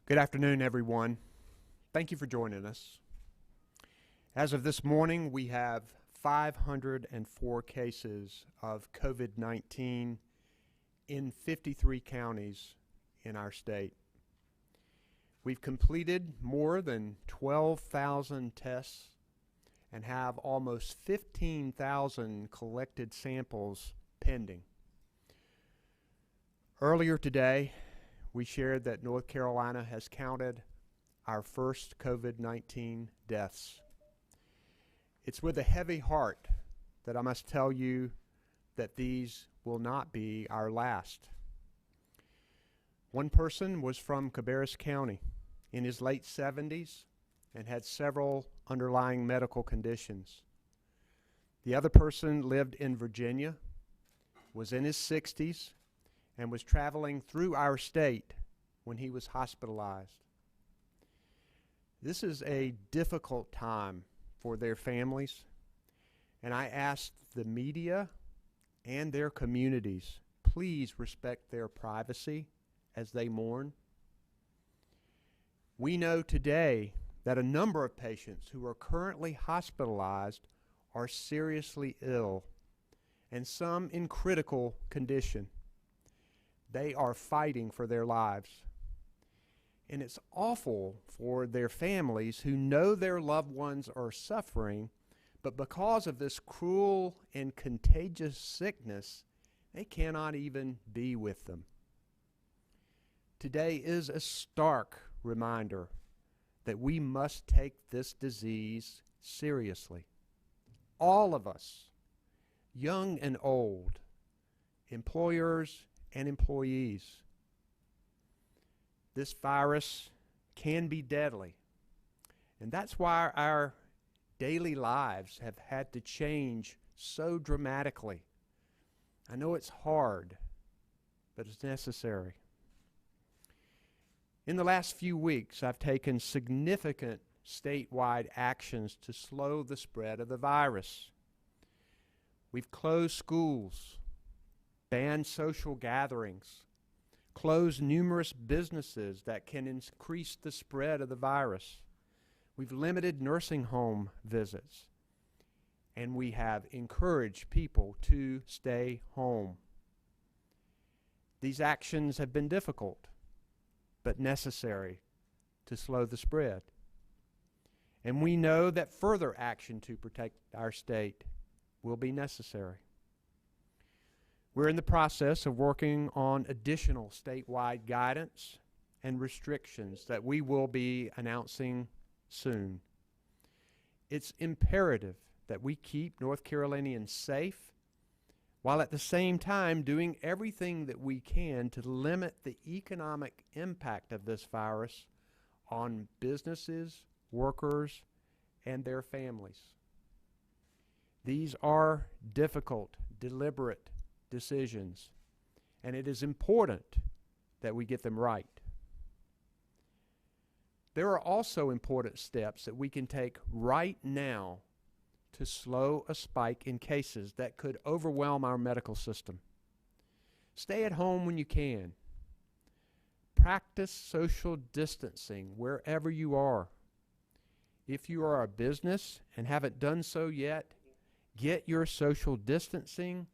Good afternoon, everyone. Thank you for joining us. As of this morning, we have 504 cases of COVID-19 in 53 counties in our state. We've completed more than 12,000 tests and have almost 15,000 collected samples pending. Earlier today, we shared that North Carolina has counted our first COVID-19 deaths. It's with a heavy heart that I must tell you that these will not be our last. One person was from Cabarrus County in his late 70s and had several underlying medical conditions. The other person lived in Virginia, was in his 60s, and was traveling through our state when he was hospitalized. This is a difficult time for their families, and I ask the media and their communities, please respect their privacy as they mourn. We know today that a number of patients who are currently hospitalized are seriously ill, and some in critical condition. They are fighting for their lives. And it's awful for their families who know their loved ones are suffering, but because of this cruel and contagious sickness, they cannot even be with them. Today is a stark reminder that we must take this disease seriously. All of us, young and old, employers and employees. This virus can be deadly, and that's why our daily lives have had to change so dramatically. I know it's hard, but it's necessary. In the last few weeks, I've taken significant statewide actions to slow the spread of the virus. We've closed schools, banned social gatherings, closed numerous businesses that can increase the spread of the virus. We've limited nursing home visits, and we have encouraged people to stay home. These actions have been difficult, but necessary to slow the spread. And we know that further action to protect our state will be necessary. We're in the process of working on additional statewide guidance and restrictions that we will be announcing soon. It's imperative that we keep North Carolinians safe while at the same time doing everything that we can to limit the economic impact of this virus on businesses, workers, and their families. These are difficult, deliberate decisions, and it is important that we get them right. There are also important steps that we can take right now to slow a spike in cases that could overwhelm our medical system. Stay at home when you can. Practice social distancing wherever you are. If you are a business and haven't done so yet, get your social distancing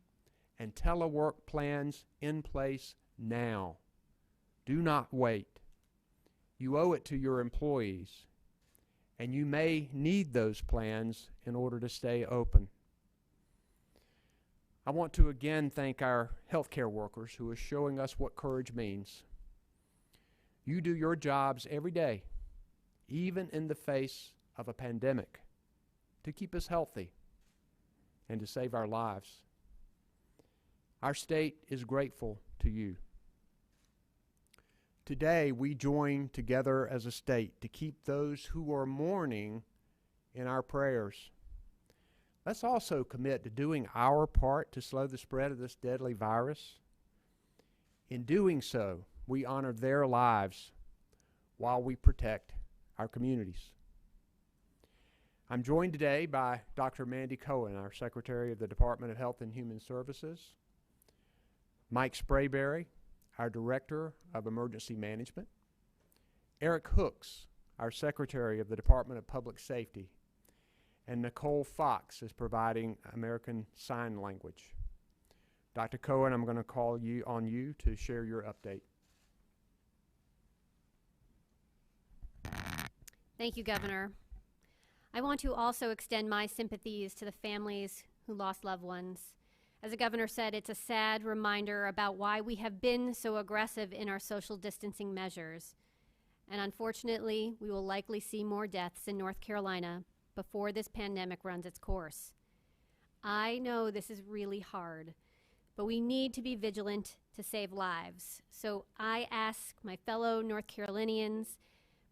and telework plans in place now. Do not wait. You owe it to your employees, and you may need those plans in order to stay open. I want to again thank our healthcare workers who are showing us what courage means. You do your jobs every day, even in the face of a pandemic, to keep us healthy and to save our lives. Our state is grateful to you. Today, we join together as a state to keep those who are mourning in our prayers. Let's also commit to doing our part to slow the spread of this deadly virus. In doing so, we honor their lives while we protect our communities. I'm joined today by Dr. Mandy Cohen, our Secretary of the Department of Health and Human Services, Mike Sprayberry, our Director of Emergency Management, Eric Hooks, our Secretary of the Department of Public Safety, and Nicole Fox is providing American Sign Language. Dr. Cohen, I'm going to call on you to share your update. Thank you, Governor. I want to also extend my sympathies to the families who lost loved ones. As the Governor said, it's a sad reminder about why we have been so aggressive in our social distancing measures. And unfortunately, we will likely see more deaths in North Carolina before this pandemic runs its course. I know this is really hard, but we need to be vigilant to save lives. So I ask my fellow North Carolinians,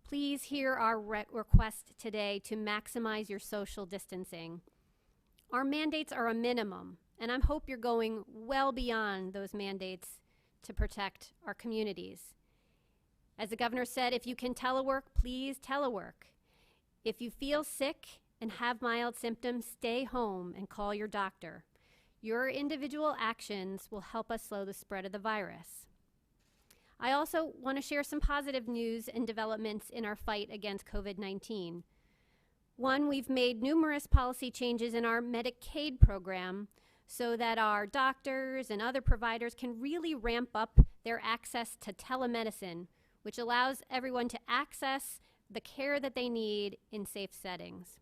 please hear our request today to maximize your social distancing. Our mandates are a minimum, and I hope you're going well beyond those mandates to protect our communities. As the Governor said, if you can telework, please telework. If you feel sick and have mild symptoms, stay home and call your doctor. Your individual actions will help us slow the spread of the virus. I also want to share some positive news and developments in our fight against COVID-19. One, we've made numerous policy changes in our Medicaid program so that our doctors and other providers can really ramp up their access to telemedicine, which allows everyone to access the care that they need in safe settings.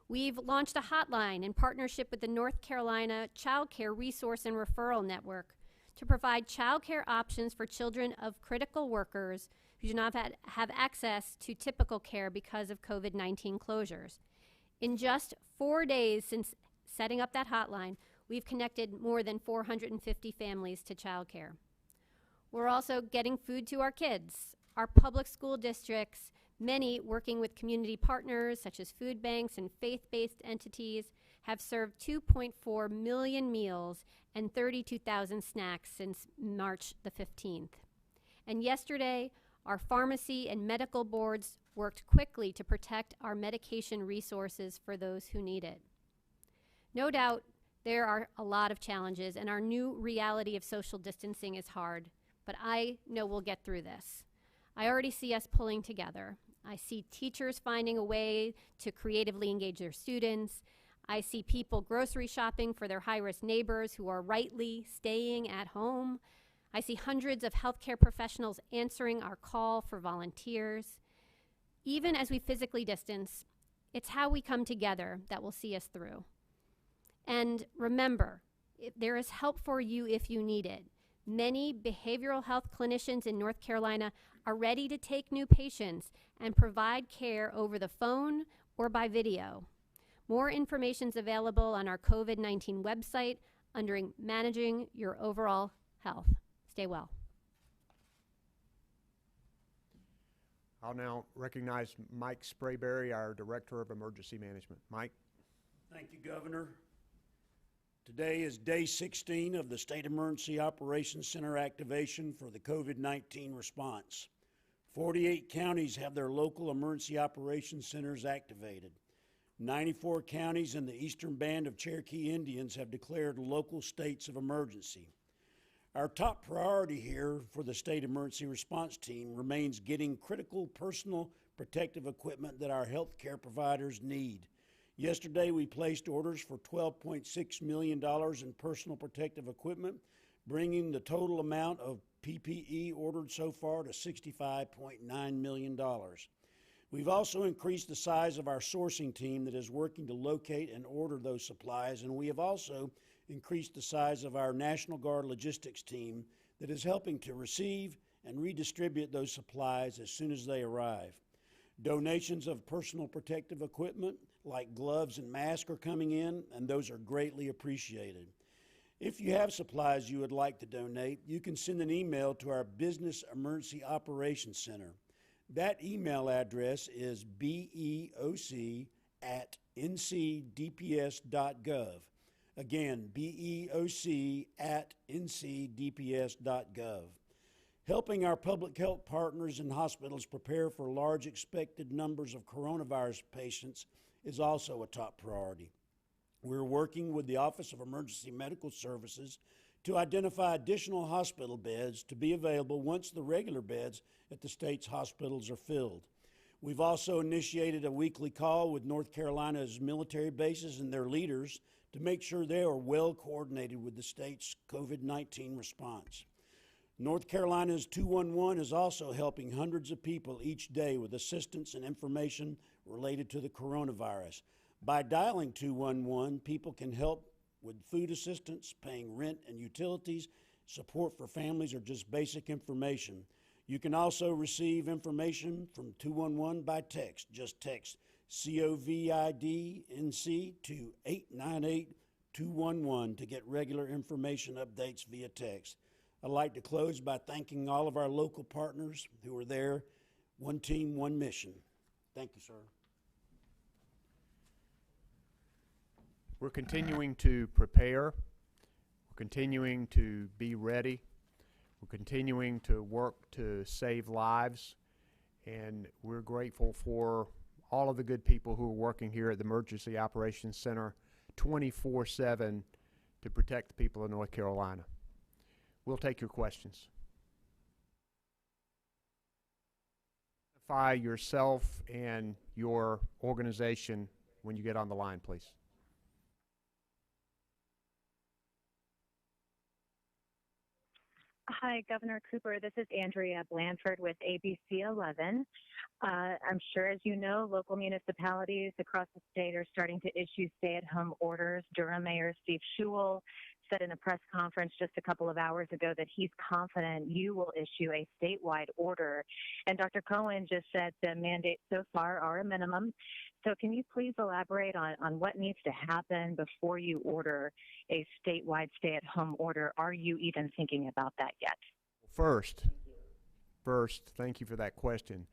We've launched a hotline in partnership with the North Carolina Child Care Resource and Referral Network to provide child care options for children of critical workers who do not have access to typical care because of COVID-19 closures. In just 4 days since setting up that hotline, we've connected more than 450 families to child care. We're also getting food to our kids. Our public school districts, many working with community partners such as food banks and faith-based entities, have served 2.4 million meals and 32,000 snacks since March the 15th. And yesterday, our pharmacy and medical boards worked quickly to protect our medication resources for those who need it. No doubt, there are a lot of challenges, and our new reality of social distancing is hard, but I know we'll get through this. I already see us pulling together. I see teachers finding a way to creatively engage their students. I see people grocery shopping for their high-risk neighbors who are rightly staying at home. I see hundreds of healthcare professionals answering our call for volunteers. Even as we physically distance, it's how we come together that will see us through. And remember, there is help for you if you need it. Many behavioral health clinicians in North Carolina are ready to take new patients and provide care over the phone or by video. More information is available on our COVID-19 website under Managing Your Overall Health. Stay well. I'll now recognize Mike Sprayberry, our Director of Emergency Management. Mike. Thank you, Governor. Today is day 16 of the State Emergency Operations Center activation for the COVID-19 response. 48 counties have their local emergency operations centers activated. 94 counties in the eastern band of Cherokee Indians have declared local states of emergency. Our top priority here for the State Emergency Response Team remains getting critical personal protective equipment that our healthcare providers need. Yesterday, we placed orders for $12.6 million in personal protective equipment, bringing the total amount of PPE ordered so far to $65.9 million. We've also increased the size of our sourcing team that is working to locate and order those supplies, and we have also increased the size of our National Guard logistics team that is helping to receive and redistribute those supplies as soon as they arrive. Donations of personal protective equipment like gloves and masks are coming in, and those are greatly appreciated. If you have supplies you would like to donate, you can send an email to our Business Emergency Operations Center. That email address is beoc@ncdps.gov. Again, beoc@ncdps.gov. Helping our public health partners and hospitals prepare for large expected numbers of coronavirus patients is also a top priority. We're working with the Office of Emergency Medical Services to identify additional hospital beds to be available once the regular beds at the state's hospitals are filled. We've also initiated a weekly call with North Carolina's military bases and their leaders to make sure they are well coordinated with the state's COVID-19 response. North Carolina's 211 is also helping hundreds of people each day with assistance and information related to the coronavirus. By dialing 211, people can help with food assistance, paying rent and utilities, support for families, or just basic information. You can also receive information from 211 by text. Just text COVIDNC to 898-211 to get regular information updates via text. I'd like to close by thanking all of our local partners who are there. One team, one mission. Thank you, sir. We're continuing to prepare. We're continuing to be ready. We're continuing to work to save lives. And we're grateful for all of the good people who are working here at the Emergency Operations Center 24/7 to protect the people of North Carolina. We'll take your questions. Identify yourself and your organization when you get on the line, please. Hi, Governor Cooper. This is Andrea Blanford with ABC 11. I'm sure, as you know, local municipalities across the state are starting to issue stay-at-home orders. Durham Mayor Steve Schewel said in a press conference just a couple of hours ago that he's confident you will issue a statewide order. And Dr. Cohen just said the mandates so far are a minimum. So can you please elaborate on what needs to happen before you order a statewide stay-at-home order? Are you even thinking about that yet? First, thank you for that question.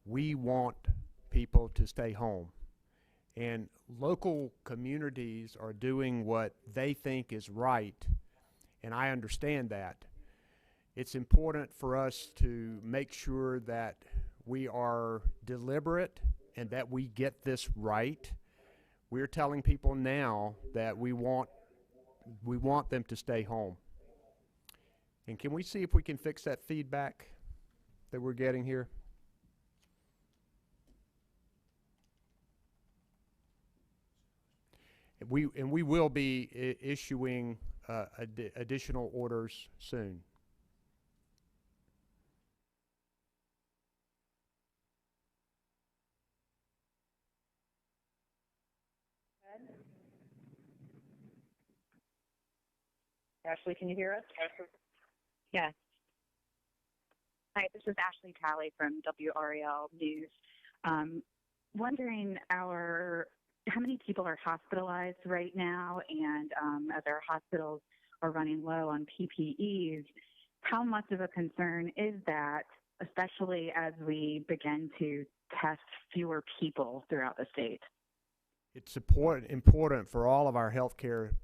We want people to stay home. And local communities are doing what they think is right, and I understand that. It's important for us to make sure that we are deliberate and that we get this right. We're telling people now that we want them to stay home. And can we see if we can fix that feedback that we're getting here? We will be issuing additional orders soon. Ashley, can you hear us? Yes. Hi, this is Ashley Talley from WRAL News. Wondering how many people are hospitalized right now, and as our hospitals are running low on PPEs, how much of a concern is that, especially as we begin to test fewer people throughout the state? It's important for all of our healthcare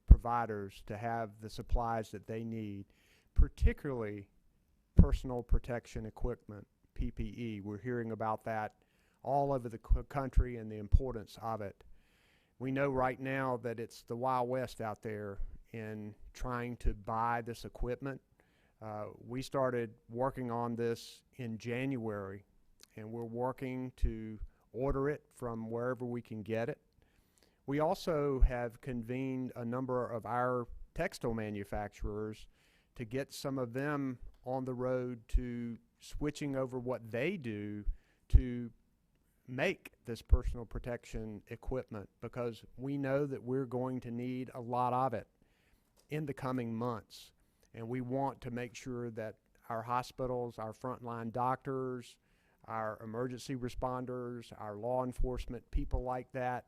providers to have the supplies that they need, particularly personal protection equipment, PPE. We're hearing about that all over the country and the importance of it. We know right now that it's the Wild West out there in trying to buy this equipment. We started working on this in January, and we're working to order it from wherever we can get it. We also have convened a number of our textile manufacturers to get some of them on the road to switching over what they do to make this personal protection equipment, because we know that we're going to need a lot of it in the coming months. And we want to make sure that our hospitals, our frontline doctors, our emergency responders, our law enforcement, people like that,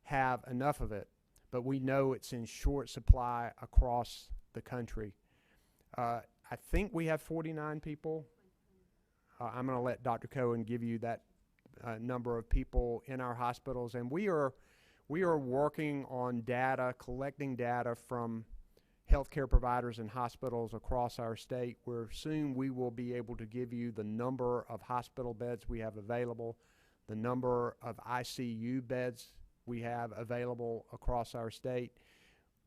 have enough of it. But we know it's in short supply across the country. I think we have 49 people. I'm going to let Dr. Cohen give you that number of people in our hospitals, and we are working on data, collecting data from healthcare providers and hospitals across our state, where soon we will be able to give you the number of hospital beds we have available, the number of ICU beds we have available across our state.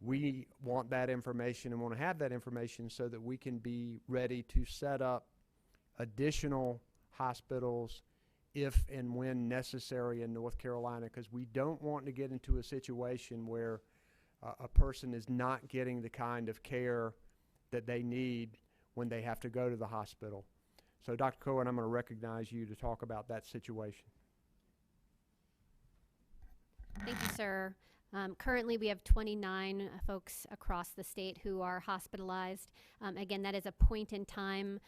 We want that information and want to have that information so that we can be ready to set up additional hospitals if and when necessary in North Carolina, because we don't want to get into a situation where a person is not getting the kind of care that they need when they have to go to the hospital. So Dr. Cohen, I'm going to recognize you to talk about that situation. Thank you, sir. Currently, we have 29 folks across the state who are hospitalized. Again, that is a point in time.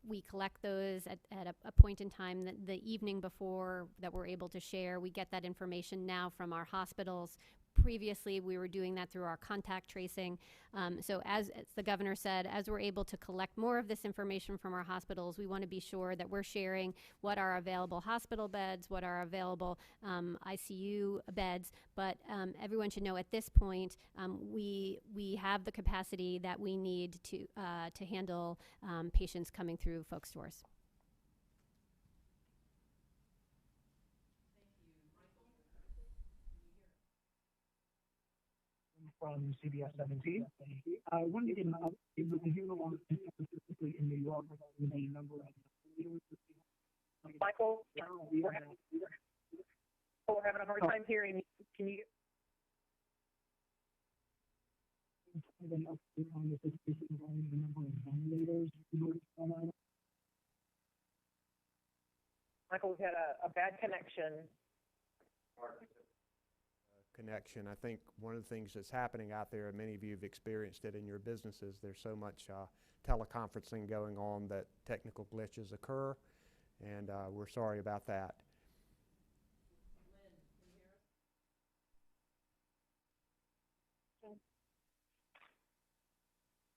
We collect those at a point in time the evening before that we're able to share. We get that information now from our hospitals. Previously, we were doing that through our contact tracing. So as the governor said, as we're able to collect more of this information from our hospitals, we want to be sure that we're sharing what are available hospital beds, what are available ICU beds. But everyone should know at this point, we have the capacity that we need to handle patients coming through folks' doors. From CBS 17. I wanted to get an update. We've been hearing a lot of things, specifically in New York, with a number of Michael, we're having a hard time hearing. Can you? An update on the situation regarding the number of ventilators in North Carolina? Michael, we've had a bad connection. Connection. I think one of the things that's happening out there, and many of you have experienced it in your businesses, there's so much teleconferencing going on that technical glitches occur, and we're sorry about that.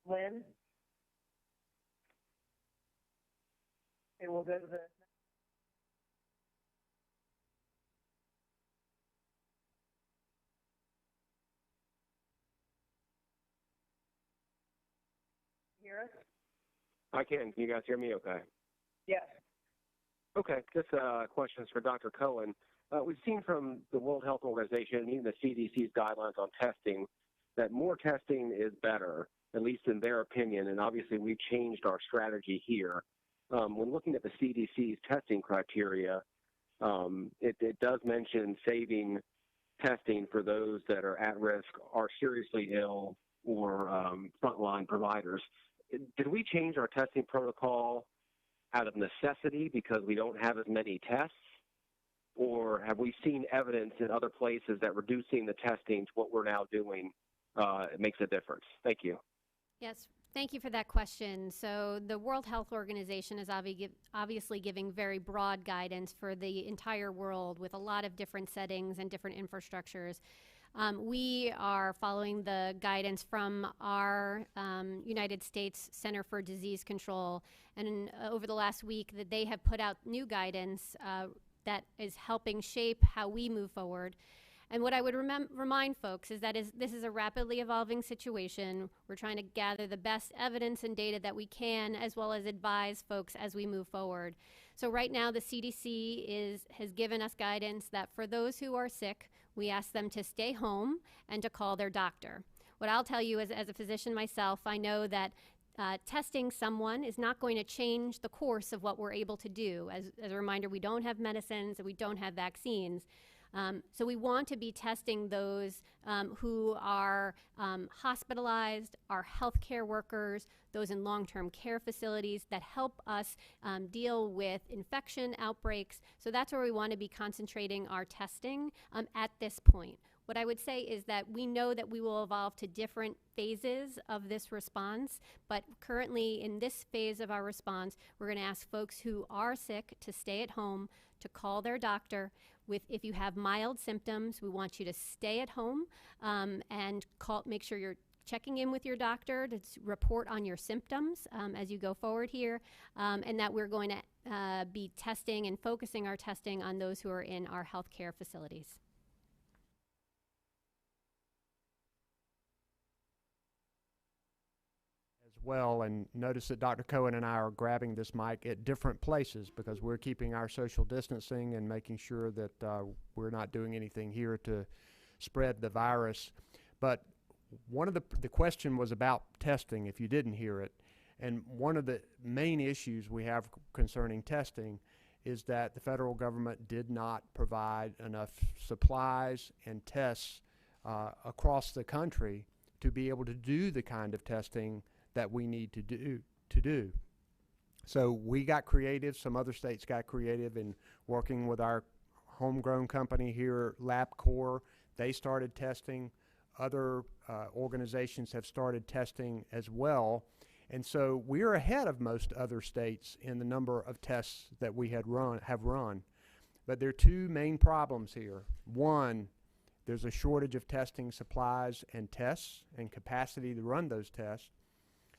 Lynn? Okay, we'll go to the. Hear us? I can. Can you guys hear me okay? Yes. Okay. Just questions for Dr. Cohen. We've seen from the World Health Organization and even the CDC's guidelines on testing that more testing is better, at least in their opinion, and obviously we've changed our strategy here. When looking at the CDC's testing criteria, it does mention saving testing for those that are at risk, are seriously ill, or frontline providers. Did we change our testing protocol out of necessity because we don't have as many tests? Or have we seen evidence in other places that reducing the testing to what we're now doing makes a difference? Thank you. Yes, thank you for that question. So the World Health Organization is obviously giving very broad guidance for the entire world with a lot of different settings and different infrastructures. We are following the guidance from our United States Center for Disease Control, and over the last week that they have put out new guidance that is helping shape how we move forward. And what I would remind folks is that this is a rapidly evolving situation. We're trying to gather the best evidence and data that we can, as well as advise folks as we move forward. So right now, the CDC has given us guidance that for those who are sick, we ask them to stay home and to call their doctor. What I'll tell you as a physician myself, I know that testing someone is not going to change the course of what we're able to do. As a reminder, we don't have medicines and we don't have vaccines. So we want to be testing those who are hospitalized, our healthcare workers, those in long-term care facilities that help us deal with infection outbreaks. So that's where we want to be concentrating our testing at this point. What I would say is that we know that we will evolve to different phases of this response, but currently in this phase of our response, we're going to ask folks who are sick to stay at home, to call their doctor. If you have mild symptoms, we want you to stay at home and make sure you're checking in with your doctor to report on your symptoms as you go forward here, and that we're going to be testing and focusing our testing on those who are in our healthcare facilities. Well, and notice that Dr. Cohen and I are grabbing this mic at different places because we're keeping our social distancing and making sure that we're not doing anything here to spread the virus. But one of the question was about testing, if you didn't hear it. And one of the main issues we have concerning testing is that the federal government did not provide enough supplies and tests across the country to be able to do the kind of testing that we need to do. So we got creative. Some other states got creative in working with our homegrown company here, LabCorp. They started testing. Other organizations have started testing as well. And so we're ahead of most other states in the number of tests that we have run. But there are two main problems here. One, there's a shortage of testing supplies and tests and capacity to run those tests.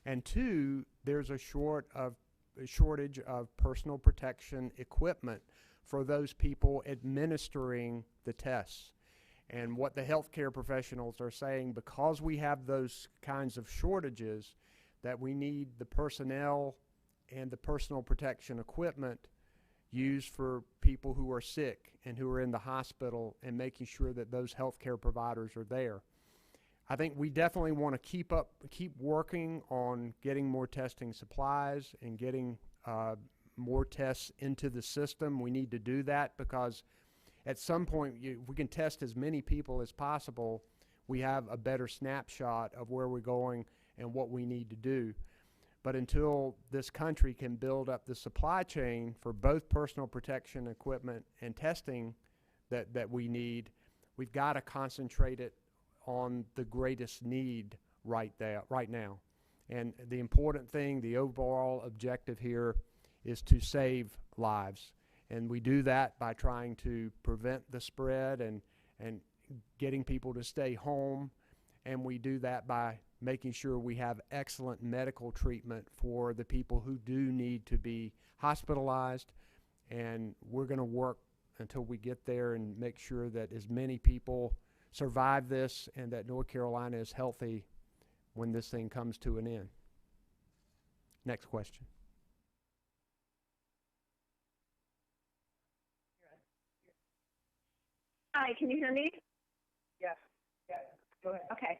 And two, there's a shortage of personal protection equipment for those people administering the tests. And what the healthcare professionals are saying, because we have those kinds of shortages, that we need the personnel and the personal protection equipment used for people who are sick and who are in the hospital, and making sure that those healthcare providers are there. I think we definitely want to keep working on getting more testing supplies and getting more tests into the system. We need to do that because at some point, if we can test as many people as possible, we have a better snapshot of where we're going and what we need to do. But until this country can build up the supply chain for both personal protection equipment and testing that we need, we've got to concentrate it on the greatest need right now. And the important thing, the overall objective here, is to save lives. And we do that by trying to prevent the spread and getting people to stay home. And we do that by making sure we have excellent medical treatment for the people who do need to be hospitalized. And we're going to work until we get there and make sure that as many people survive this and that North Carolina is healthy when this thing comes to an end. Next question. Hi, can you hear me? Yes. Yeah. Go ahead. Okay.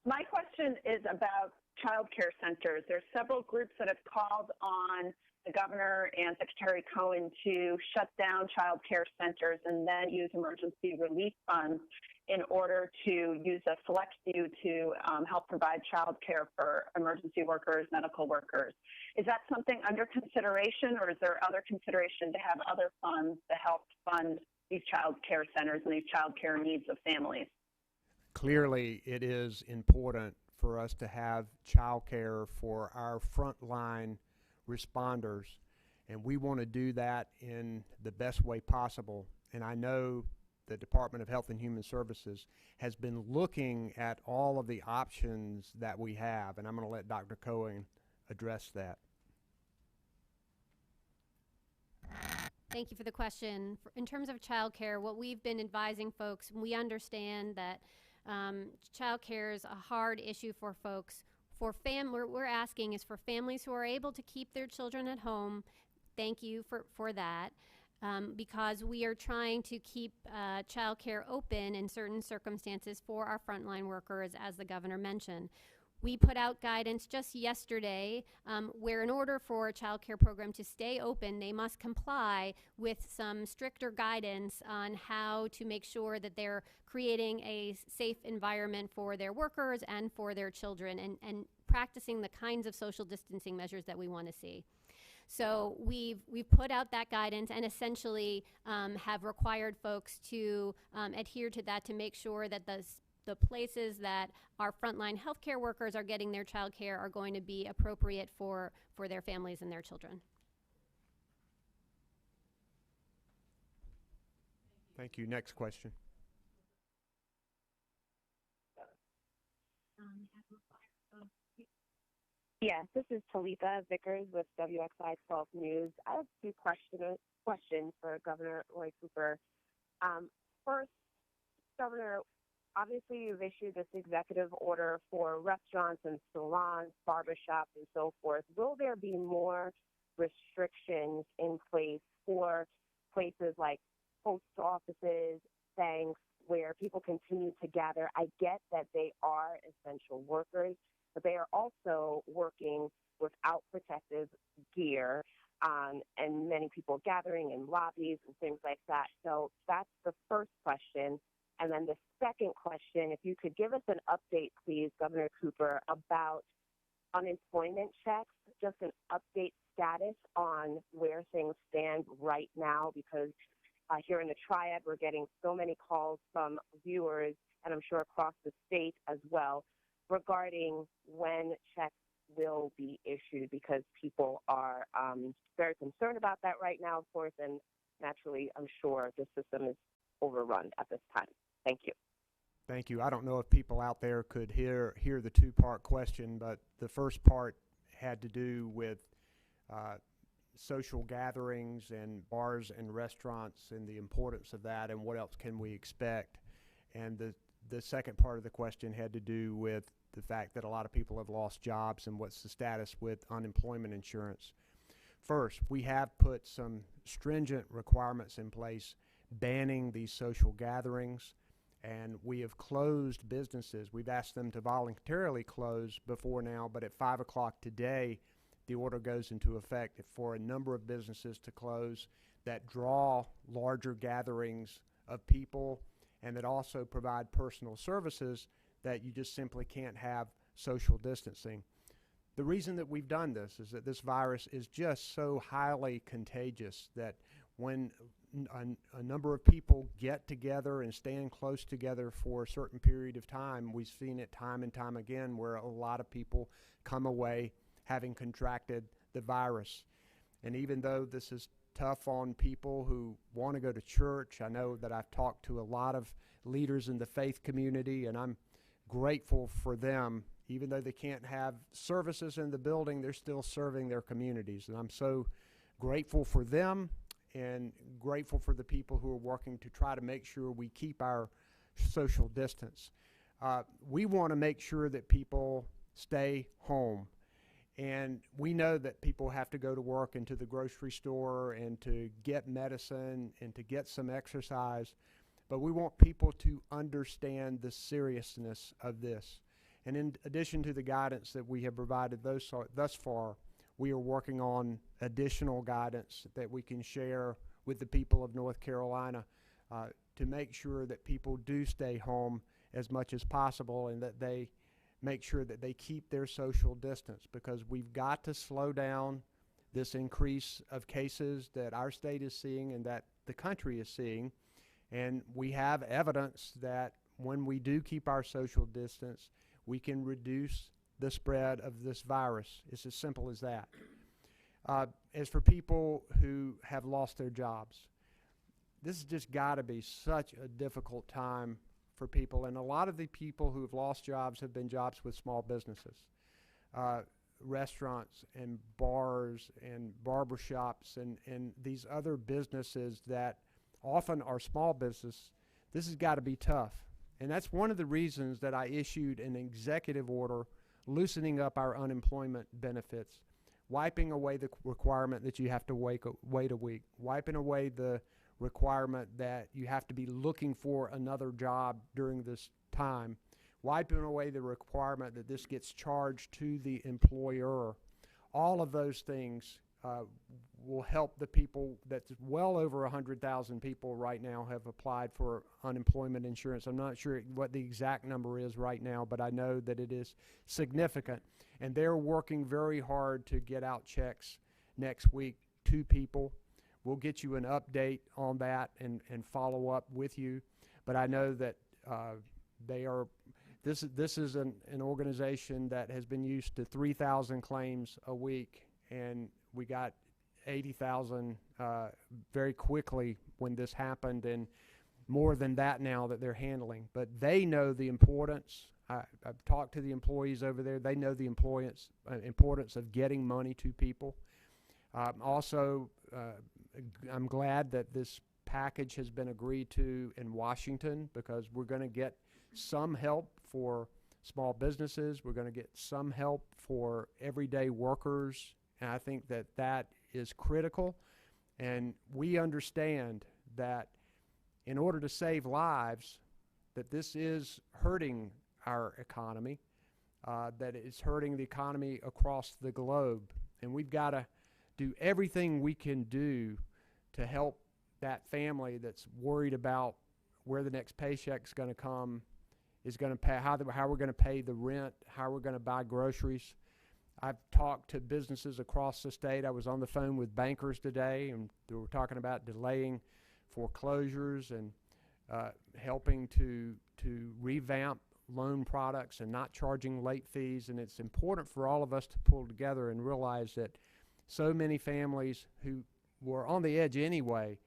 My question is about child care centers. There's several groups that have called on the governor and Secretary Cohen to shut down child care centers and then use emergency relief funds in order to use a select few to help provide child care for emergency workers, medical workers. Is that something under consideration, or is there other consideration to have other funds to help fund these child care centers and these child care needs of families? Clearly, it is important for us to have child care for our frontline responders, and we want to do that in the best way possible. And I know the Department of Health and Human Services has been looking at all of the options that we have, and I'm going to let Dr. Cohen address that. Thank you for the question. In terms of childcare, what we've been advising folks, we understand that childcare is a hard issue for folks. What we're asking is for families who are able to keep their children at home. Thank you for that. Because we are trying to keep childcare open in certain circumstances for our frontline workers, as the governor mentioned. We put out guidance just yesterday where in order for a child care program to stay open, they must comply with some stricter guidance on how to make sure that they're creating a safe environment for their workers and for their children, and practicing the kinds of social distancing measures that we want to see. So we've put out that guidance and essentially have required folks to adhere to that to make sure that the places that our frontline healthcare workers are getting their child care are going to be appropriate for their families and their children. Thank you. Next question. Yes, this is Talitha Vickers with WXI 12 News. I have two questions for Governor Roy Cooper. First, Governor, obviously you've issued this executive order for restaurants and salons, barbershops, and so forth. Will there be more restrictions in place for places like post offices, banks, where people continue to gather. I get that they are essential workers, but they are also working without protective gear, and many people gathering in lobbies and things like that. So that's the first question. And then the second question, if you could give us an update, please, Governor Cooper, about unemployment checks, just an update status on where things stand right now, because here in the Triad, we're getting so many calls from viewers, and I'm sure across the state as well, regarding when checks will be issued, because people are very concerned about that right now, of course, and naturally, I'm sure the system is overrun at this time. Thank you. Thank you. I don't know if people out there could hear the two-part question, but the first part had to do with social gatherings and bars and restaurants and the importance of that and what else can we expect. And the second part of the question had to do with the fact that a lot of people have lost jobs and what's the status with unemployment insurance. First, we have put some stringent requirements in place banning these social gatherings, and we have closed businesses. We've asked them to voluntarily close before now, but at 5 o'clock today, the order goes into effect for a number of businesses to close that draw larger gatherings of people and that also provide personal services that you just simply can't have social distancing. The reason that we've done this is that this virus is just so highly contagious that when a number of people get together and stand close together for a certain period of time, we've seen it time and time again where a lot of people come away having contracted the virus. And even though this is tough on people who want to go to church, I know that I've talked to a lot of leaders in the faith community, and I'm grateful for them. Even though they can't have services in the building, they're still serving their communities. And I'm so grateful for them and grateful for the people who are working to try to make sure we keep our social distance. We want to make sure that people stay home. And we know that people have to go to work and to the grocery store and to get medicine and to get some exercise. But we want people to understand the seriousness of this. And in addition to the guidance that we have provided thus far, we are working on additional guidance that we can share with the people of North Carolina to make sure that people do stay home as much as possible and that they make sure that they keep their social distance, because we've got to slow down this increase of cases that our state is seeing and that the country is seeing. And we have evidence that when we do keep our social distance, we can reduce the spread of this virus. It's as simple as that. As for people who have lost their jobs, this has just got to be such a difficult time for people. And a lot of the people who have lost jobs have been jobs with small businesses, restaurants and bars and barbershops and these other businesses that often are small business. This has got to be tough. And that's one of the reasons that I issued an executive order loosening up our unemployment benefits, wiping away the requirement that you have to wait a week, wiping away the requirement that you have to be looking for another job during this time, wiping away the requirement that this gets charged to the employer. All of those things will help the people. That's well over 100,000 people right now have applied for unemployment insurance. I'm not sure what the exact number is right now, but I know that it is significant. And they're working very hard to get out checks next week to people. We'll get you an update on that and follow up with you. But I know that this is an organization that has been used to 3,000 claims a week, and we got 80,000 very quickly when this happened, and more than that now that they're handling. But they know the importance. I've talked to the employees over there. They know the importance of getting money to people. Also, I'm glad that this package has been agreed to in Washington, because we're going to get some help for small businesses. We're going to get some help for everyday workers, and I think that that is critical. And we understand that in order to save lives, that this is hurting our economy, that it's hurting the economy across the globe. And we've got to do everything we can do to help that family that's worried about where the next paycheck's going to come, is going to pay, how we're going to pay the rent, how we're going to buy groceries. I've talked to businesses across the state. I was on the phone with bankers today, and they were talking about delaying foreclosures and helping to revamp loan products and not charging late fees. And it's important for all of us to pull together and realize that so many families who were on the edge anyway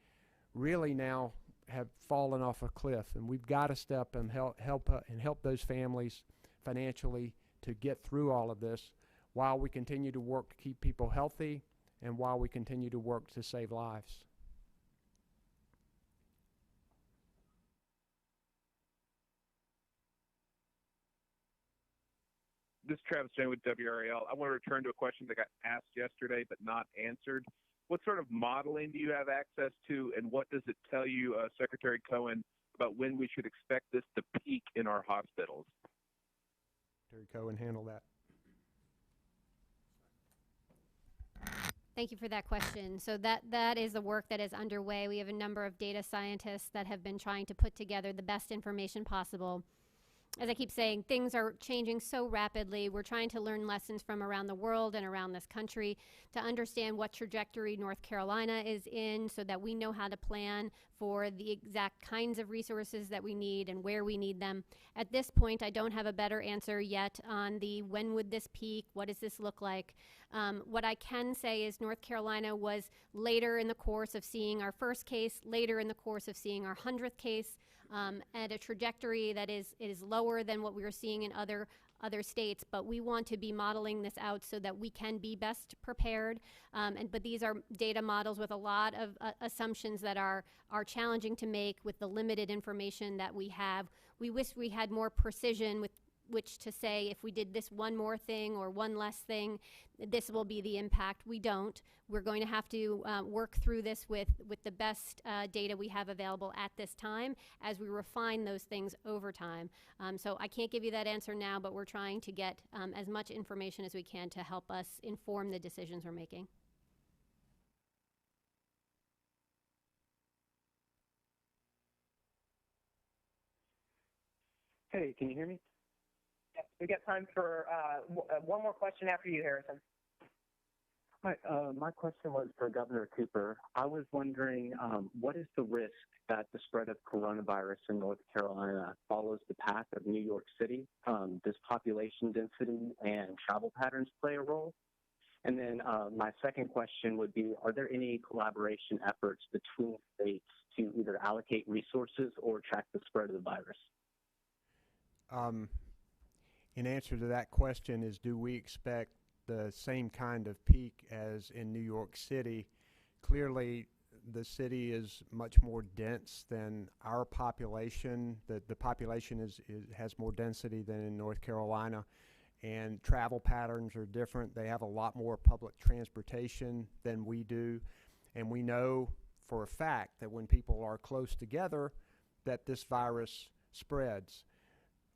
really now have fallen off a cliff, and we've got to step and help those families financially to get through all of this, while we continue to work to keep people healthy and while we continue to work to save lives. This is Travis Jane with WRAL. I want to return to a question that got asked yesterday but not answered. What sort of modeling do you have access to, and what does it tell you, Secretary Cohen, about when we should expect this to peak in our hospitals? Secretary Cohen, handle that. Thank you for that question. So that is the work that is underway. We have a number of data scientists that have been trying to put together the best information possible. As I keep saying, things are changing so rapidly. We're trying to learn lessons from around the world and around this country to understand what trajectory North Carolina is in, so that we know how to plan for the exact kinds of resources that we need and where we need them. At this point, I don't have a better answer yet on the when would this peak, what does this look like. What I can say is North Carolina was later in the course of seeing our first case, later in the course of seeing our 100th case, at a trajectory that is lower than what we were seeing in other states, but we want to be modeling this out so that we can be best prepared. But these are data models with a lot of assumptions that are challenging to make with the limited information that we have. We wish we had more precision with which to say if we did this one more thing or one less thing, this will be the impact. We don't. We're going to have to work through this with the best data we have available at this time as we refine those things over time. So I can't give you that answer now, but we're trying to get as much information as we can to help us inform the decisions we're making. Hey, can you hear me? We got time for one more question after you, Harrison. Hi, my question was for Governor Cooper. I was wondering, what is the risk that the spread of coronavirus in North Carolina follows the path of New York City? Does population density and travel patterns play a role? And then my second question would be, are there any collaboration efforts between states to either allocate resources or track the spread of the virus? In answer to that question is, do we expect the same kind of peak as in New York City? Clearly, the city is much more dense than our population. The population has more density than in North Carolina, and travel patterns are different. They have a lot more public transportation than we do, and we know for a fact that when people are close together that this virus spreads.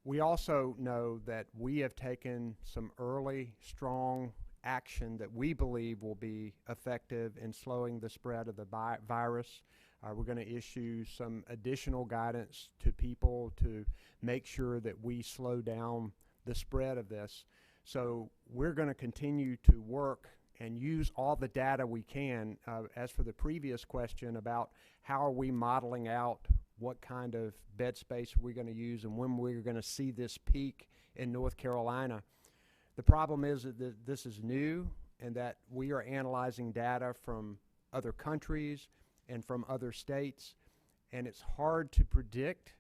We also know that we have taken some early, strong action that we believe will be effective in slowing the spread of the virus. We're going to issue some additional guidance to people to make sure that we slow down the spread of this. So we're going to continue to work and use all the data we can. As for the previous question about how are we modeling out what kind of bed space we're going to use and when we're going to see this peak in North Carolina. The problem is that this is new and that we are analyzing data from other countries and from other states, and it's hard to predict,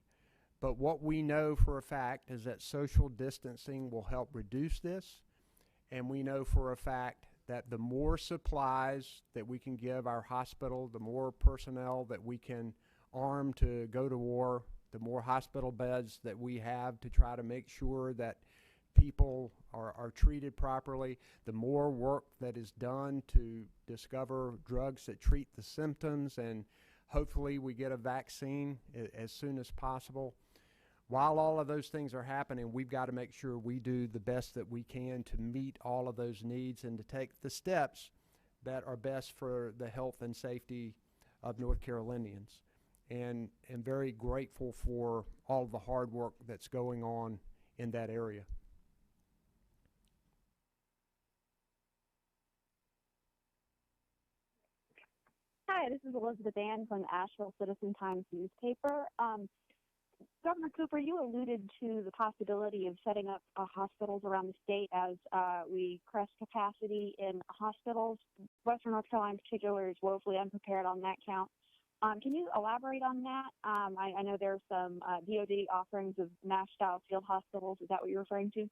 but what we know for a fact is that social distancing will help reduce this, and we know for a fact that the more supplies that we can give our hospital, the more personnel that we can armed to go to war, the more hospital beds that we have to try to make sure that people are treated properly, the more work that is done to discover drugs that treat the symptoms, and hopefully we get a vaccine as soon as possible. while all of those things are happening, we've got to make sure we do the best that we can to meet all of those needs and to take the steps that are best for the health and safety of North Carolinians. And am very grateful for all of the hard work that's going on in that area. Hi, this is Elizabeth Ann from the Asheville Citizen Times newspaper. Governor Cooper, you alluded to the possibility of setting up hospitals around the state as we crest capacity in hospitals. Western North Carolina in particular is woefully unprepared on that count. Can you elaborate on that? I know there are some DoD offerings of MASH-style field hospitals. Is that what you're referring to?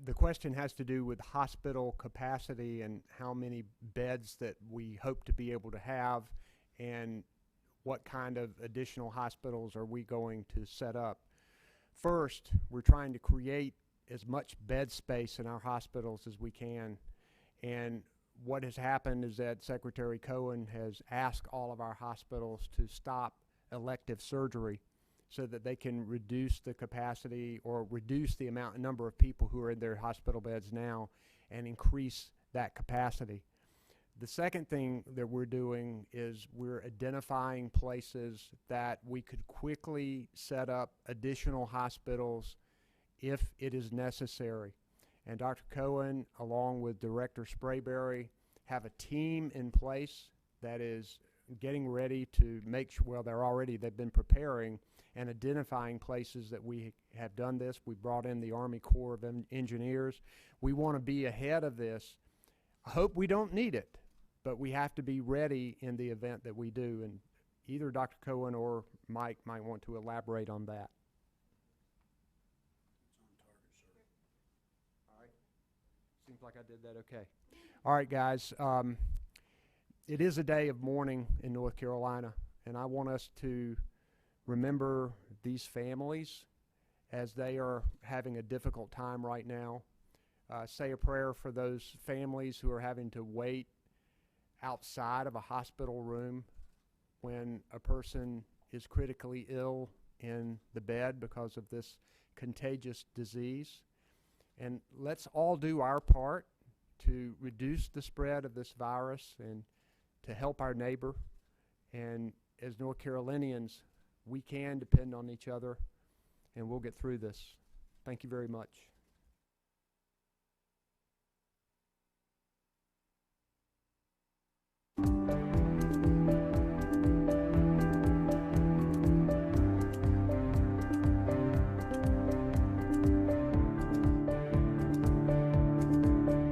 The question has to do with hospital capacity and how many beds that we hope to be able to have, and what kind of additional hospitals are we going to set up. First, we're trying to create as much bed space in our hospitals as we can. And what has happened is that Secretary Cohen has asked all of our hospitals to stop elective surgery so that they can reduce the capacity or reduce the number of people who are in their hospital beds now and increase that capacity. The second thing that we're doing is we're identifying places that we could quickly set up additional hospitals if it is necessary. And Dr. Cohen, along with Director Sprayberry, have a team in place that is getting ready to make sure, well, they've been preparing and identifying places that we have done this. We brought in the Army Corps of Engineers. We want to be ahead of this. I hope we don't need it, but we have to be ready in the event that we do. And either Dr. Cohen or Mike might want to elaborate on that. All right. Seems like I did that okay. All right, guys. It is a day of mourning in North Carolina, and I want us to remember these families as they are having a difficult time right now. Say a prayer for those families who are having to wait outside of a hospital room when a person is critically ill in the bed because of this contagious disease. And let's all do our part to reduce the spread of this virus and to help our neighbor. And as North Carolinians, we can depend on each other, and we'll get through this. Thank you very much.